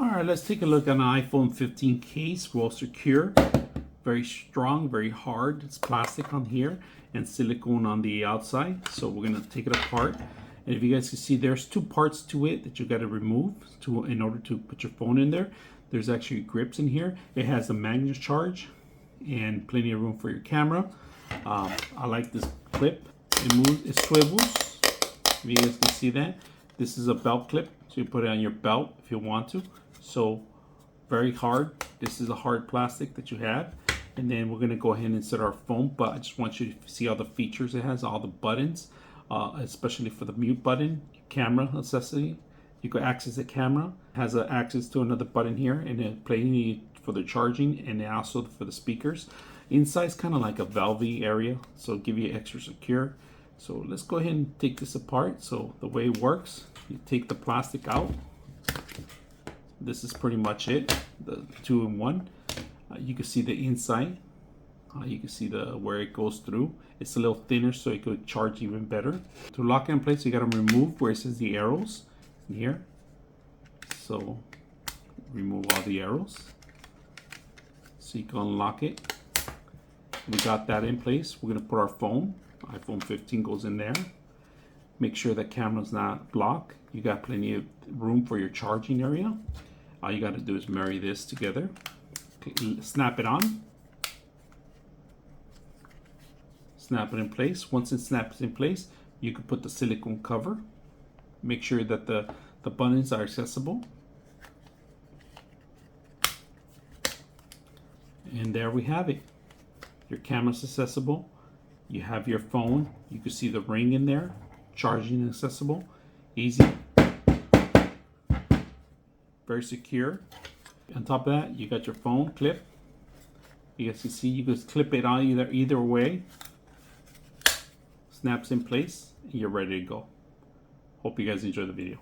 All right, let's take a look at an iPhone 15 case. Well secure, very strong, very hard. It's plastic on here and silicone on the outside. So we're gonna take it apart. And if you guys can see, there's two parts to it that you gotta remove in order to put your phone in there. There's actually grips in here. It has a magnet charge and plenty of room for your camera. I like this clip. It moves, it swivels. If you guys can see that. This is a belt clip, so you put it on your belt if you want to. So very hard. This is a hard plastic that you have. And then we're gonna go ahead and insert our phone, but I just want you to see all the features it has, all the buttons, especially for the mute button, camera accessory. You can access the camera. It has access to another button here, and then plenty for the charging, and then also for the speakers. Inside's kind of like a valvey area, so give you extra secure. So let's go ahead and take this apart. So the way it works, you take the plastic out. This is pretty much it, the 2-in-1. You can see the inside. You can see where it goes through. It's a little thinner, so it could charge even better. To lock it in place, you gotta remove where it says the arrows in here. So remove all the arrows, so you can unlock it. We got that in place. We're gonna put our phone. iPhone 15 goes in there. Make sure the camera's not blocked. You got plenty of room for your charging area. All you got to do is marry this together. Snap it on. Snap it in place. Once it snaps in place, you can put the silicone cover. Make sure that the buttons are accessible. And there we have it. Your camera's accessible. You have your phone. You can see the ring in there. Charging accessible. Easy. Very secure. On top of that, you got your phone clip. You guys can see, you can clip it on either way. Snaps in place, and you're ready to go. Hope you guys enjoy the video.